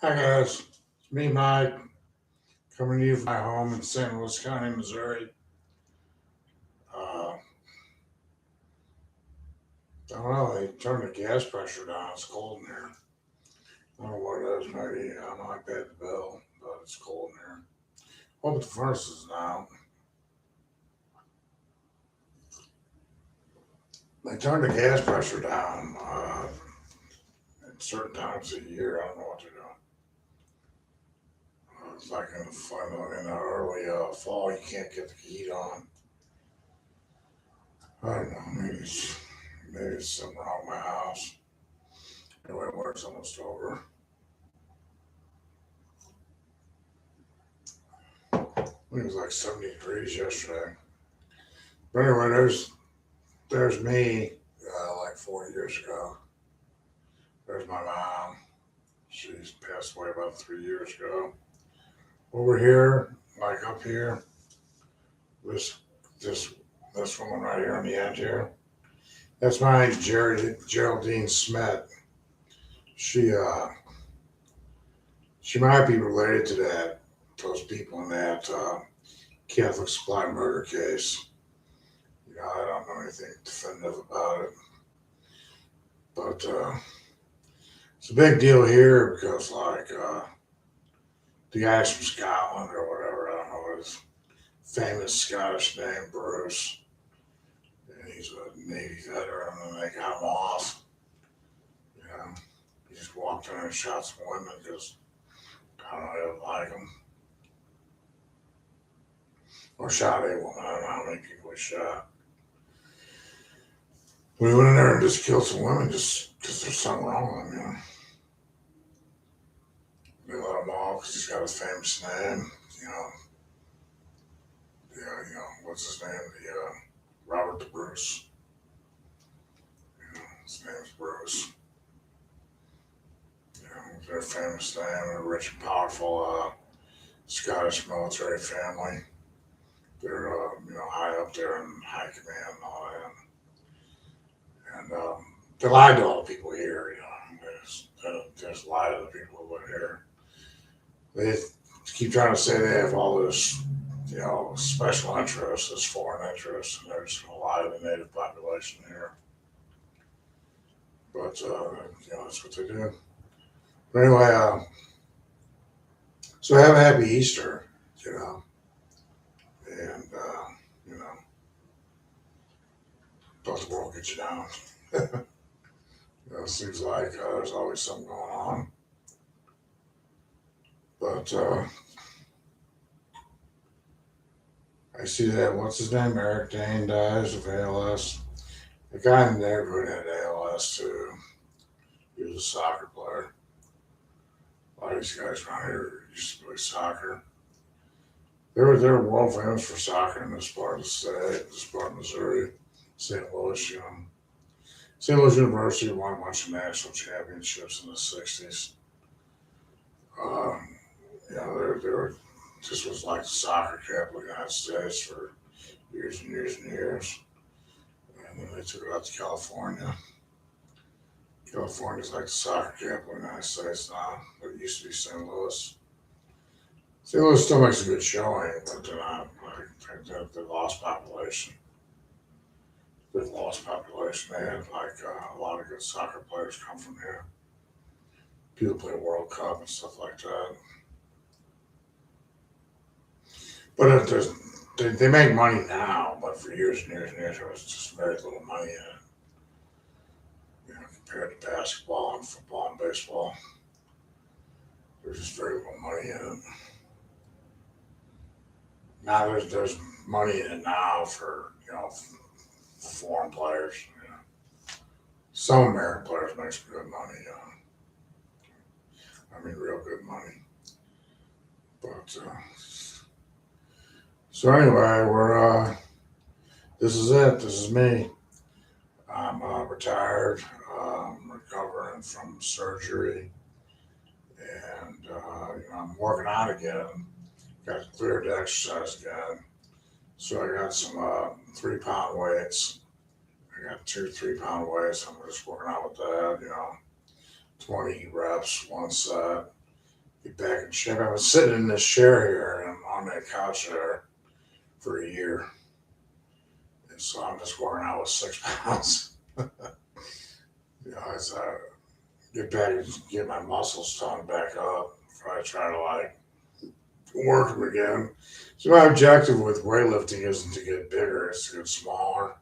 Hi guys, it's me, Mike, coming to you from my home in St. Louis County, Missouri. I don't know, they turned the gas pressure down. It's cold in here. I don't know what it is. Maybe I don't know. I paid the bill, but it's cold in here. Hope the furnace is down. They turned the gas pressure down at certain times of the year. I don't know what they're doing. It's like in the early fall, you can't get the heat on. I don't know. Maybe it's something wrong with my house. Anyway, work's almost over. I think it was like 70 degrees yesterday. But anyway, there's me like 4 years ago. There's my mom. She's passed away about 3 years ago. Over here, like up here, this this this woman right here on the end here. That's my Geraldine Smith. She she might be related to those people in that Catholic supply murder case. I don't know anything definitive about it, but it's a big deal here because the guy's from Scotland or whatever. I don't know his famous Scottish name, Bruce, and he's a Navy veteran. And they got him off. You know, he just walked in and shot some women because I don't know, they didn't like him, or shot a woman. I don't know how many people he shot. We went in there and just killed some women just because there's something wrong with him. They let him off because he's got a famous name. You know, yeah, what's his name? The Robert the Bruce. His name's Bruce. Their famous name, a rich and powerful Scottish military family. They're high up there in high command and all that. And they lied to all the people here. They just lie to the people who live here. They keep trying to say they have all this, special interests, this foreign interests, and they're just going to lie to the native population here. But that's what they do. But anyway, so have a happy Easter, you know, and you know, don't the world get you down. It seems like there's always something going on. But I see that what's his name, Eric Dane dies of ALS. The guy in the neighborhood had ALS too. He was a soccer player. A lot of these guys around here used to play soccer. They were world famous for soccer in this part of the state, this part of Missouri, St. Louis. St. Louis University won a bunch of national championships in the '60s. Um, they were just was like the soccer capital of the United States for years and years and years. And then they took it out to California. California's like the soccer capital of the United States now, but it used to be St. Louis. St. Louis still makes a good showing, but they're not like they lost population. They've lost population. They had a lot of good soccer players come from here. People play World Cup and stuff like that. But they make money now, but for years and years and years, there was just very little money in it, compared to basketball and football and baseball. There's just very little money in it. Now there's money in it now for foreign players. Some American players make some good money. I mean, real good money. But so anyway, we're this is it. This is me. I'm retired, recovering from surgery, and I'm working out again. Got cleared to exercise again. So I got some 3 pound weights. I got two 3 pound weights. I'm just working out with that. 20 reps, one set. get back in shape. I was sitting in this chair here and on that couch there for a year. And so I'm just working out with 6 pounds. As I get back and get my muscles toned back up before I try to like work them again. So my objective with weightlifting isn't to get bigger, it's to get smaller.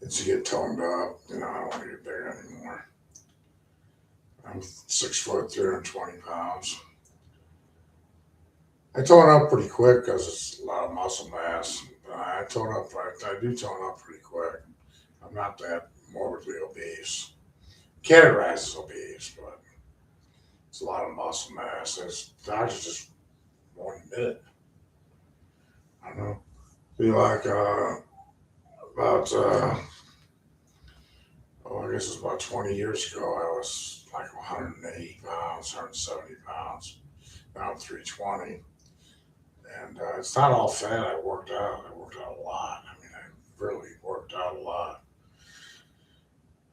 It's to get toned up. I don't want to get bigger anymore. I'm 6 foot, 320 pounds. I tone up pretty quick because it's a lot of muscle mass. I tone up. I do tone up pretty quick. I'm not that morbidly obese. Categorized as obese, but it's a lot of muscle mass. Doctors just won't admit it. I don't know. Be like about I guess it was about 20 years ago. I was like 180 pounds, 170 pounds. Now I'm 320. And it's not all fat. I worked out. I worked out a lot. I mean, I really worked out a lot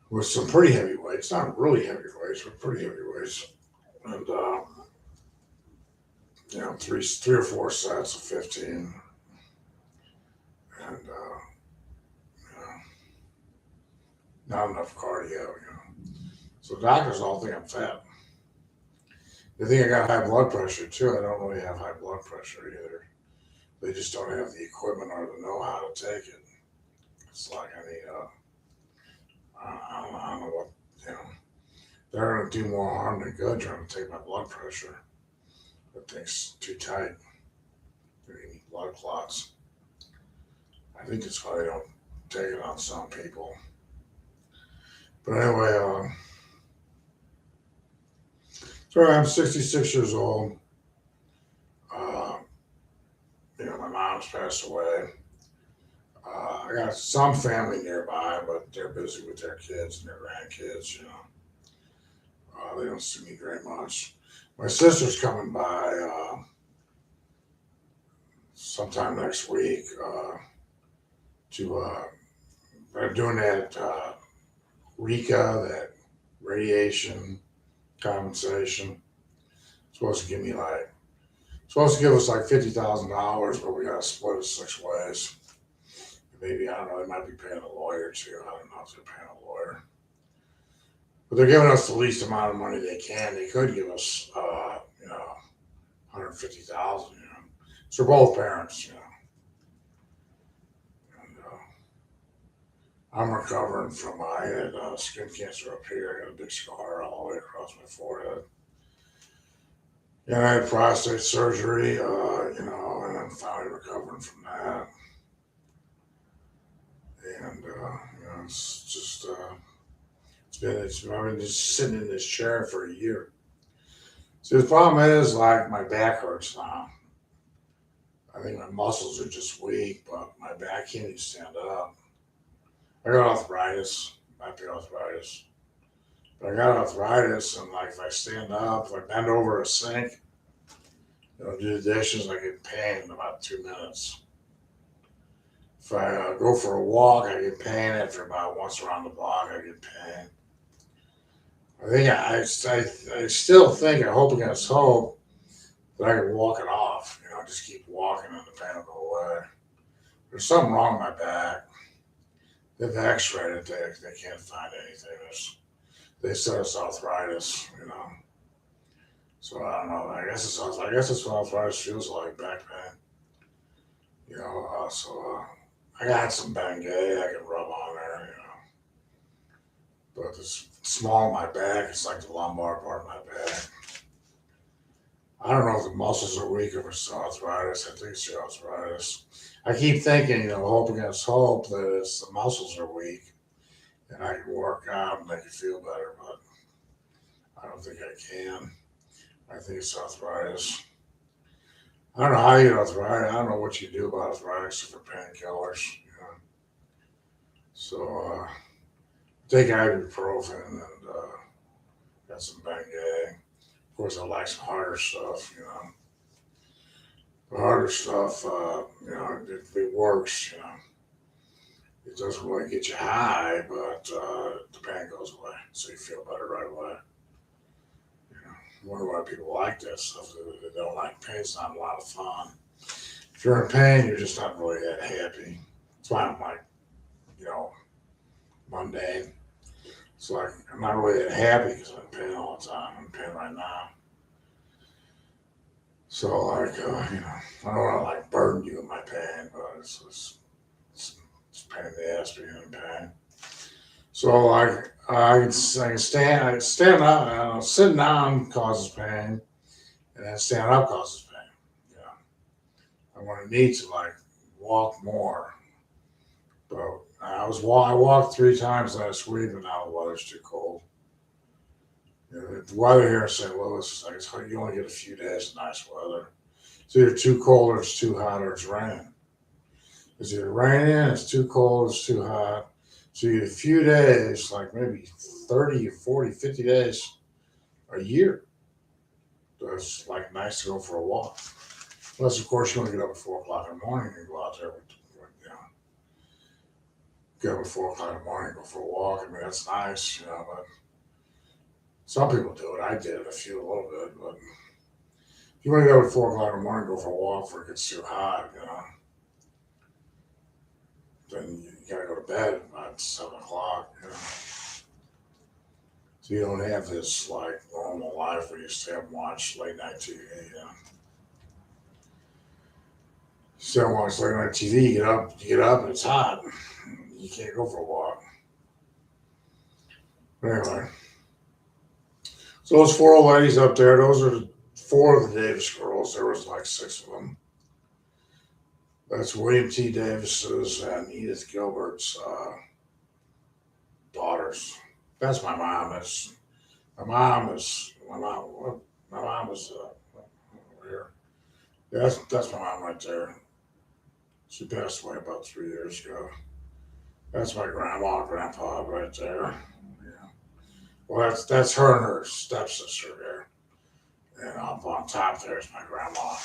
with some pretty heavy weights. Not really heavy weights, but pretty heavy weights. And three or four sets of 15. And you know, not enough cardio. So doctors all think I'm fat. They think I got high blood pressure too. I don't really have high blood pressure either. They just don't have the equipment or the know-how to take it. It's like I need I don't know what, you know, they're going to do more harm than good trying to take my blood pressure. That thing's too tight. They need blood clots. I think that's why they don't take it on some people. But anyway, so I'm 66 years old. Uh, my mom's passed away. I got some family nearby, but they're busy with their kids and their grandkids. They don't see me very much. My sister's coming by sometime next week to. They're doing that RECA, that radiation compensation. Supposed to give us like $50,000, but we got to split it 6 ways. Maybe, I don't know, they might be paying a lawyer too. I don't know if they're paying a lawyer. But they're giving us the least amount of money they can. They could give us, 150,000. So we're both parents. And I'm recovering from I had skin cancer up here. I got a big scar all the way across my forehead. And I had prostate surgery, and I'm finally recovering from that. And it's just I've been just sitting in this chair for a year. See, the problem is like my back hurts now. I think my muscles are just weak, but my back can't even stand up. I got arthritis, might be arthritis. But I got arthritis, and like if I stand up, if I bend over a sink, do the dishes, I get pain in about 2 minutes. If I go for a walk, I get pain. After about once around the block, I get pain. I still think, I hope against hope, that I can walk it off. Just keep walking and the pain will go away. There's something wrong with my back. They've x-rayed it. They can't find anything. They said it's arthritis. So I don't know. I guess it's what arthritis feels like, back pain. I got some Bengay I can rub on there. But it's small in my back. It's like the lumbar part of my back. I don't know if the muscles are weak or if it's arthritis. I think it's the arthritis. I keep thinking, hope against hope, that it's the muscles are weak and I can work out and make it feel better, but I don't think I can. I think it's arthritis. I don't know how you get arthritis. I don't know what you do about arthritis for painkillers. So take ibuprofen and got some Bengay. Of course, I like some harder stuff. The harder stuff, it works. It doesn't really get you high, but the pain goes away, so you feel better right away. wonder why people like that stuff. They don't like pain. It's not a lot of fun. If you're in pain, you're just not really that happy. That's why I'm like, you know, mundane. It's like I'm not really that happy because I'm in pain all the time. I'm in pain right now. So like, I don't want to like burden you with my pain, but it's pain in the ass being in pain. So like, I can stand up. Sitting down causes pain, and then standing up causes pain. Yeah, I want to need to like walk more, but I walked 3 times last week, but now the weather's too cold. The weather here in St. Louis is like you only get a few days of nice weather. It's either too cold or it's too hot or it's raining. It's either raining, it's too cold, it's too hot. So you get a few days, like maybe 30 or 40, 50 days a year. It's like nice to go for a walk. Unless, of course, you want to get up at 4 o'clock in the morning and go out there. Get up at 4 o'clock in the morning and go for a walk. I mean, that's nice, but some people do it. I did it a little bit. But if you want to get up at 4 o'clock in the morning and go for a walk before it gets too hot, then you gotta go to bed about 7 o'clock. So you don't have this like normal life where you stay up and watch late night TV. You stay up and watch late night TV. You get up, and it's hot. You can't go for a walk. But anyway, so those 4 old ladies up there, those are 4 of the Davis girls. There was like 6 of them. That's William T. Davis's and Edith Gilbert's daughters. That's my mom. My mom is over here. Yeah, that's my mom right there. She passed away about 3 years ago. That's my grandma and grandpa right there. Yeah. Well, that's her and her stepsister there. And up on top there's my grandma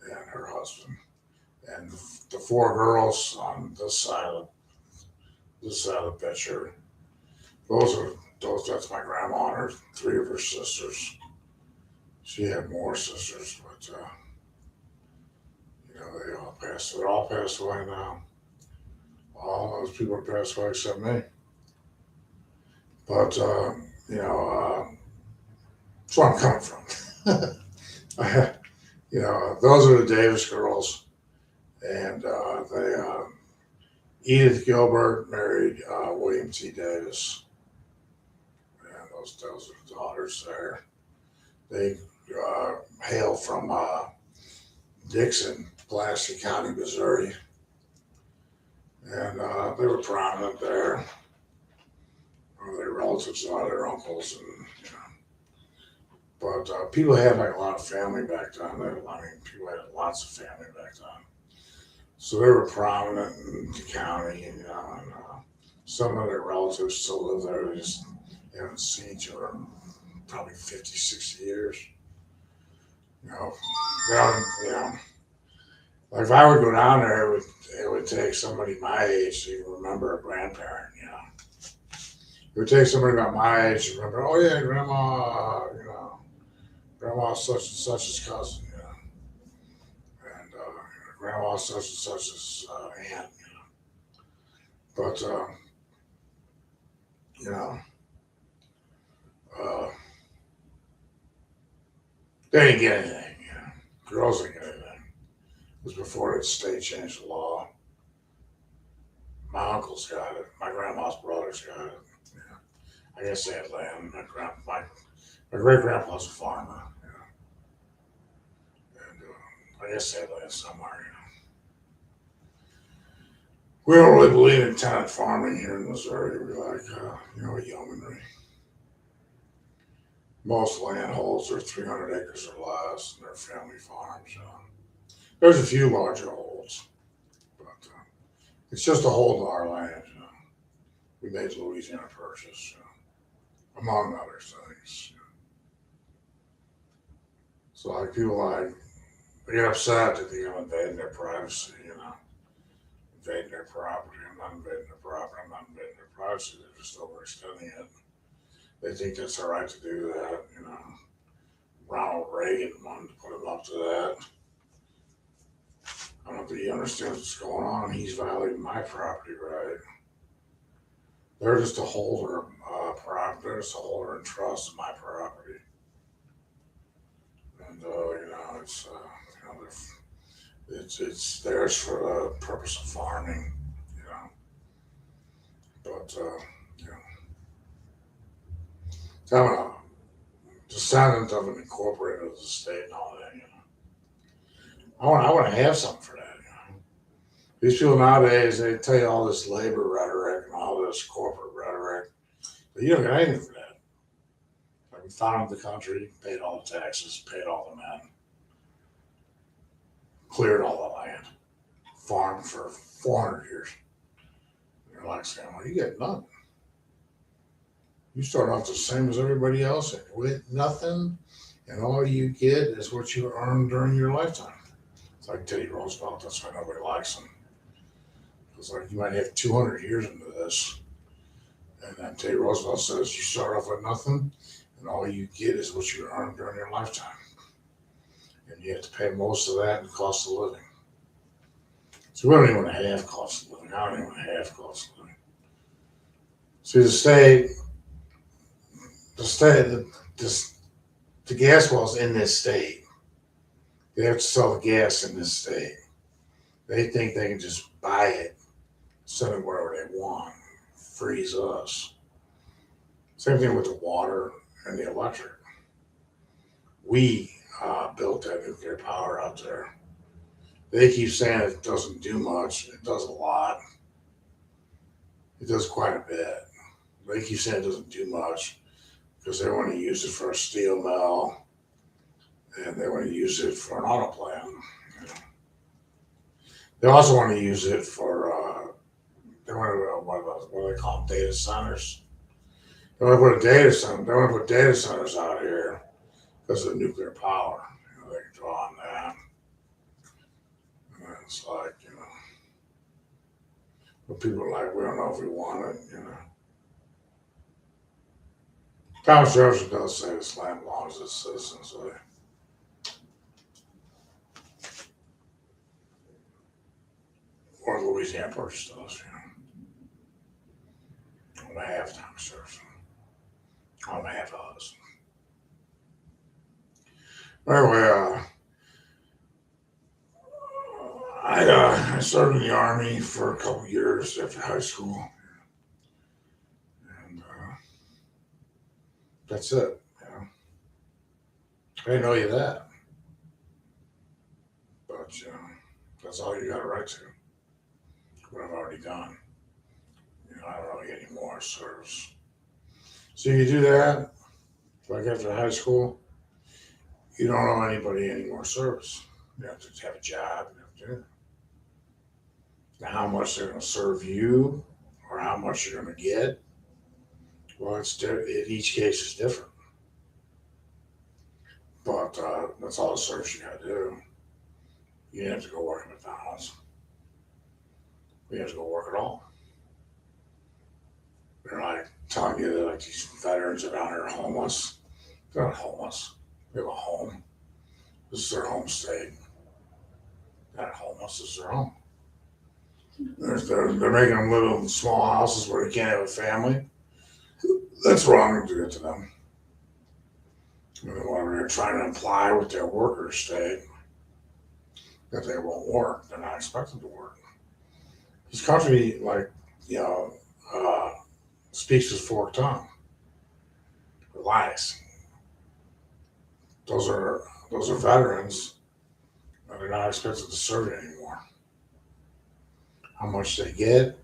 and her husband. And the 4 girls on this side of the picture. That's my grandma and her 3 of her sisters. She had more sisters, but they're all passed away now. All those people have passed away except me. But that's where I'm coming from. Those are the Davis girls, and Edith Gilbert married William T. Davis, and those are the daughters there. They hail from Dixon, Pulaski County, Missouri, and they were prominent there. Their relatives, a lot of their uncles, but people had like a lot of family back then. People had lots of family back then, so they were prominent in the county. And some of their relatives still live there. They just haven't seen each other in probably 50, 60 years. You know, like if I would go down there, it would take somebody my age to even remember a grandparent. It would take somebody about my age to remember. Oh yeah, grandma. Grandma such and such's cousin. And grandma such and such's aunt. But you know, uh, they didn't get anything. Girls didn't get anything. It was before the state changed the law. My uncles got it. My grandma's brothers got it. I guess they had land. My great grandpa's a farmer. And I guess they had land somewhere. We don't really believe in tenant farming here in Missouri. We like, yeomanry. Most landholds are 300 acres or less, and they're family farms. There's a few larger holds, but it's just a hold of our land. We made the Louisiana Purchase, among other things. So like people they get upset that they're invading their privacy, invading their property. I'm not invading their property. I'm not invading their privacy. They're just overextending it. They think that's all right to do that. Ronald Reagan wanted to put him up to that. I don't think he understands what's going on. He's violating my property right. They're just a holder of property. They're just a holder in trust of my property. And, it's theirs for the purpose of farming, you know. But, you know, I'm a descendant of an incorporated as a state and all that, you know. I want to have something for that, you know. These people nowadays, they tell you all this labor rhetoric and all this corporate rhetoric, but you don't get anything for that. Like we founded the country, paid all the taxes, paid all the men, cleared all the land, farmed for 400 years. And you're like saying, well, you get nothing. You start off the same as everybody else and with nothing, and all you get is what you earned during your lifetime. It's like Teddy Roosevelt, that's why nobody likes him. It's like you might have 200 years into this, and then Teddy Roosevelt says you start off with nothing, and all you get is what you earned during your lifetime. And you have to pay most of that in cost of living. So we don't even want to have cost of living. I don't even want to have cost of living. See, the gas wells in this state, they have to sell the gas in this state. They think they can just buy it, send it wherever they want, freeze us. Same thing with the water and the electric. We built that nuclear power out there. They keep saying it doesn't do much. It does a lot. It does quite a bit. They keep saying it doesn't do much because they want to use it for a steel mill and they want to use it for an auto plant. You know. They also want to use it for, they want to, what do they call them, data centers. They want to put a data center, they want to put data centers out here because of nuclear power. You know, they can draw on that. And it's like, you know, but people are like, we don't know if we want it, you know. Thomas Jefferson does say this land belongs to the citizens, so or Louisiana Purchase does, you know. On behalf of Thomas Jefferson. On behalf of us. Anyway, I served in the Army for a couple years after high school. And that's it. You know. I didn't know you that. But, you know, that's all you got a right to. What I've already done. You know, I don't really get any more service. So you do that, like after high school, you don't owe anybody any more service. You have to have a job. You have to do it. Now, how much they're going to serve you or how much you're going to get, well, each case is different. But that's all the service you got to do. You didn't have to go work at McDonald's. You have to go work at all. They're like telling you that like these veterans are down here homeless. They're not homeless. They have a home. This is their home state. They're not homeless. This is their home. They're making them live in small houses where they can't have a family. That's wrong to get to them. When they're trying to imply with their worker state that they won't work, they're not expected to work. This country, like, you know, speaks with forked tongue. It lies. Those are veterans, and they're not expected to serve it anymore. How much they get,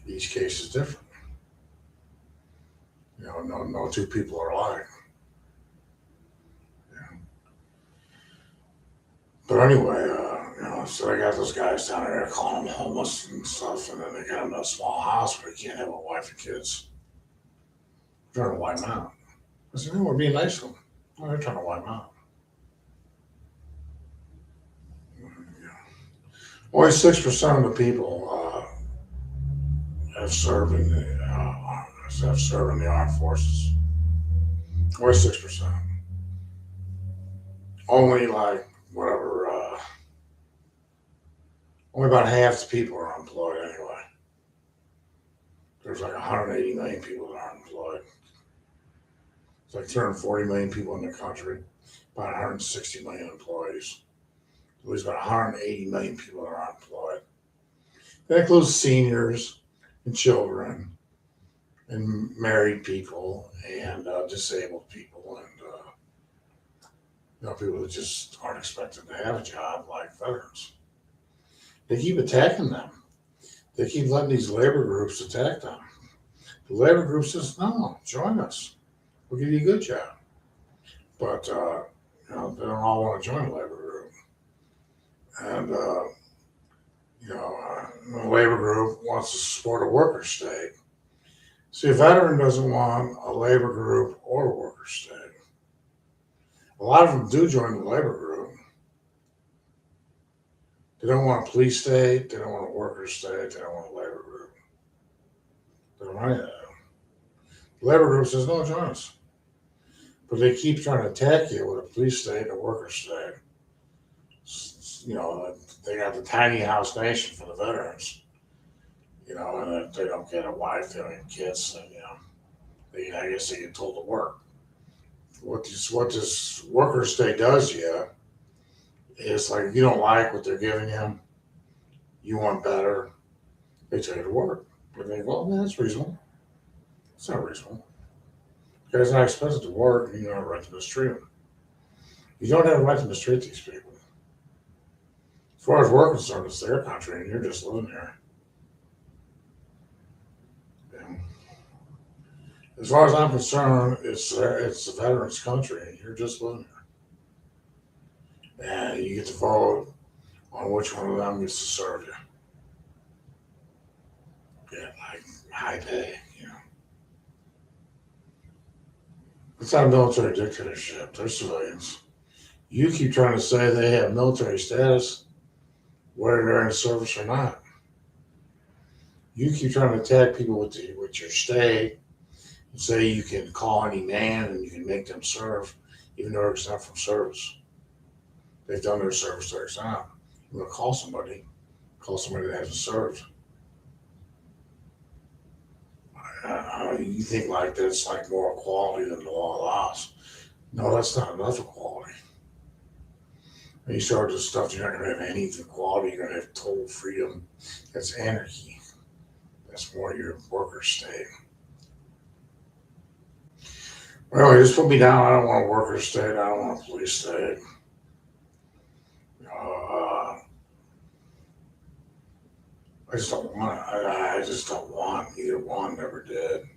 each case is different. You know, no two people are alike. Yeah. But anyway, you know, so they got those guys down there calling them homeless and stuff, and then they got them in a small house where they can't have a wife and kids. They're trying to wipe them out. I said, no, we're being nice to them. Oh, they're trying to wipe them out. Yeah. Only 6% of the people have served in the armed forces. Only 6%. only like whatever, only about half the people are employed anyway. There's like 180 million people that aren't employed. It's like 340 million people in the country, about 160 million employees. So there's about 180 million people that are unemployed. That includes seniors and children and married people and disabled people and people that just aren't expected to have a job, like veterans. They keep attacking them. They keep letting these labor groups attack them. The labor group says, "No, join us. We'll give you a good job." But they don't all want to join the labor group. And the labor group wants to support a worker state. See, a veteran doesn't want a labor group or a worker state. A lot of them do join the labor group. They don't want a police state. They don't want a worker state. They don't want a labor group. They don't want any of that. The labor group says, "No, join us." But they keep trying to attack you with a police state and a worker state. They got the tiny house nation for the veterans. And if they don't get a wife, they don't get kids, then, I guess they get told to work. What this worker state does to you is, like, if you don't like what they're giving you want better, they tell you to work. But they think, well, man, that's reasonable. It's not reasonable. The guy's not expected to work, and you don't have a right to mistreat him. You don't have a right to mistreat these people. As far as we're concerned, it's their country, and you're just living here. Yeah. As far as I'm concerned, it's the veterans' country, and you're just living here. And you get to vote on which one of them gets to serve you. Yeah, like high pay, It's not a military dictatorship. They're civilians. You keep trying to say they have military status, whether they're in service or not. You keep trying to attack people with your state and say you can call any man and you can make them serve, even though they're exempt from service. They've done their service, they're exempt. You want to call somebody that hasn't served. You think like that's like more equality than the law allows. No, that's not enough equality. When you start this stuff, you're not going to have any equality. You're going to have total freedom. That's anarchy. That's more your worker state. Well, just put me down. I don't want a worker state. I don't want a police state. I just don't want it. I just don't want either one. Never did. Of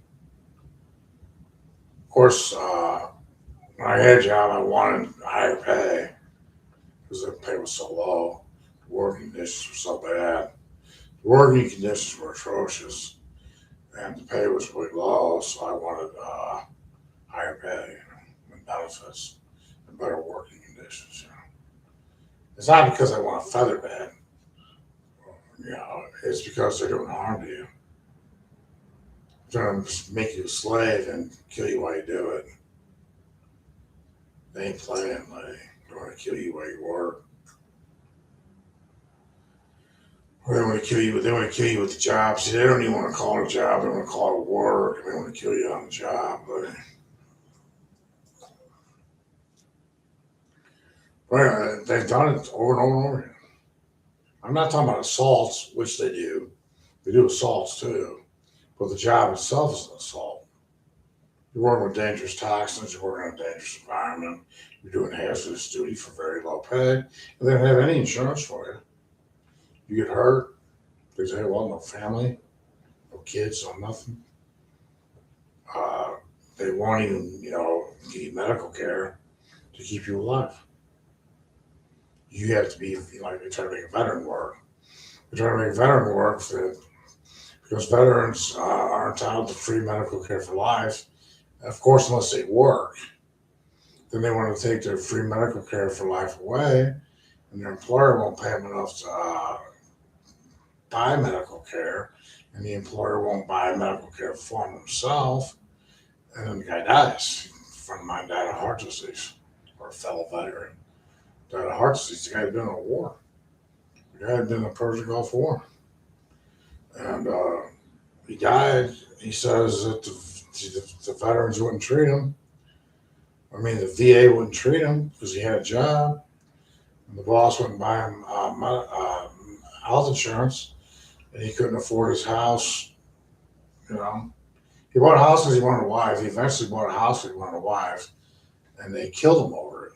course, when I had a job, I wanted higher pay because the pay was so low. The working conditions were so bad. The working conditions were atrocious, and the pay was really low. So I wanted higher pay, and benefits, and better working conditions. It's not because I want a feather bed. It's because they're doing harm to you. They're trying to make you a slave and kill you while you do it. They ain't playing. They want to kill you while you work. Or they want to kill you, but they want to kill you with the job. See, they don't even want to call it a job. They want to call it work. They want to kill you on the job. But they've done it over and over and over again. I'm not talking about assaults, which they do. They do assaults too. But the job itself is an assault. You're working with dangerous toxins. You're working in a dangerous environment. You're doing hazardous duty for very low pay. And they don't have any insurance for you. You get hurt. They say, well, no family, no kids, no nothing. They won't even, give you medical care to keep you alive. You have to be, they try to make a veteran work. They try to make veteran work because veterans are entitled to free medical care for life. Of course, unless they work, then they want to take their free medical care for life away, and their employer won't pay them enough to buy medical care, and the employer won't buy medical care for him himself, and then the guy dies. A friend of mine died of heart disease, or a fellow veteran. died of heart disease. The guy had been in a war. The guy had been in the Persian Gulf War. And he died. He says that the veterans wouldn't treat him. I mean, the VA wouldn't treat him because he had a job. And the boss wouldn't buy him health insurance, and he couldn't afford his house. You know, he bought a house because he wanted a wife. He eventually bought a house because he wanted a wife, and they killed him over it.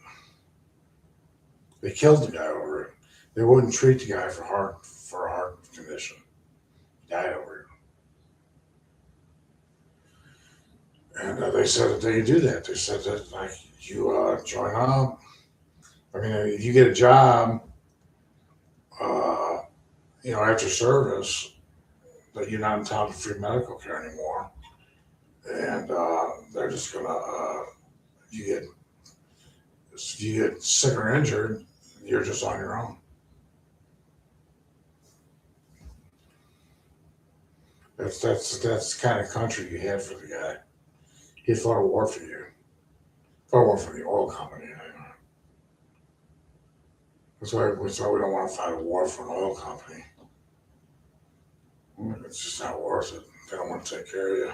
They killed the guy over it. They wouldn't treat the guy for a heart condition. He died over it. And they said that they could do that. They said that like you join up. I mean, if you get a job, uh, after service, that you're not entitled to free medical care anymore, and they're just gonna you get if you get sick or injured, you're just on your own. That's the kind of country you had for the guy. He fought a war for you. Fought a war for the oil company. That's why we don't want to fight a war for an oil company. It's just not worth it. They don't want to take care of you.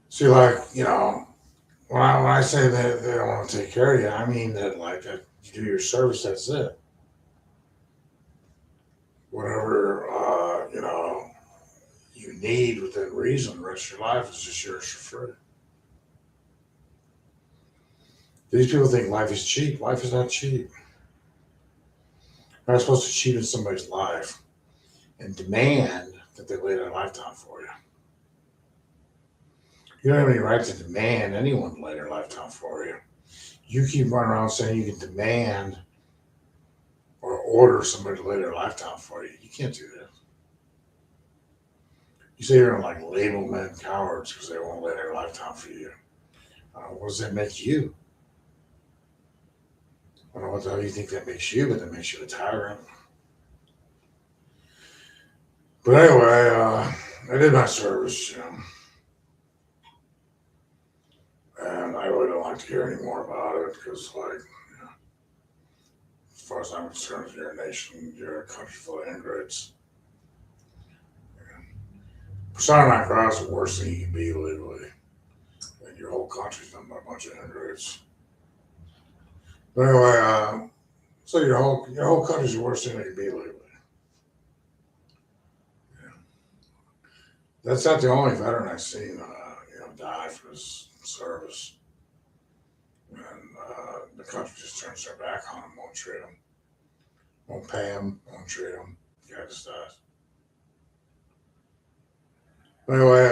See, like, when I say that they don't want to take care of you, I mean that like that you do your service, that's it. Whatever you need within reason, the rest of your life is just yours for free. These people think life is cheap. Life is not cheap. You're not supposed to cheat in somebody's life and demand that they lay their lifetime for you. You don't have any right to demand anyone to lay their lifetime for you. You keep running around saying you can demand or order somebody to lay their lifetime for you. You can't do that. You say you're gonna like label men cowards because they won't lay their lifetime for you. What does that make you? I don't know what the hell you think that makes you, but that makes you a tyrant. But anyway, I did my service, and I really don't like to hear any more about it because, like, as far as I'm concerned, you're a nation, you're a country full of ingrates. Persona non grata is the worst thing you can be legally, and your whole country's done by a bunch of ingrates. But anyway, so your whole country's the worst thing they can be legally. Yeah. That's not the only veteran I've seen, die for his service, and the country just turns their back on him, won't treat him, won't pay him, won't treat him. The guy just dies. Anyway,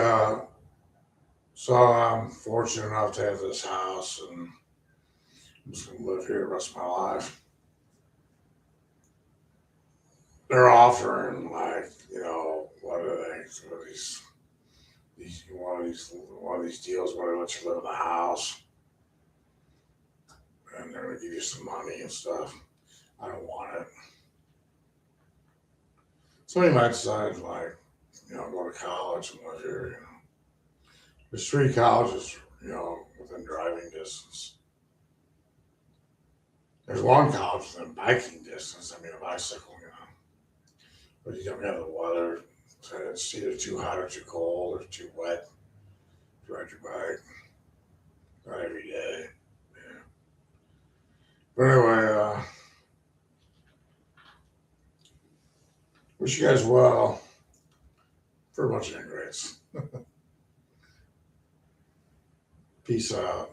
so I'm fortunate enough to have this house, and I'm just gonna live here the rest of my life. They're offering like, what are they? What are these deals where they let you live in the house, and they're gonna give you some money and stuff. I don't want it. Somebody might decide like, go to college and live here. There's three colleges, within driving distance. There's one college within biking distance. I mean, a bicycle, but you don't have the weather. So it's either too hot or too cold or too wet to ride your bike. Not every day. Yeah. But anyway, wish you guys well for a bunch of ingrates. Peace out.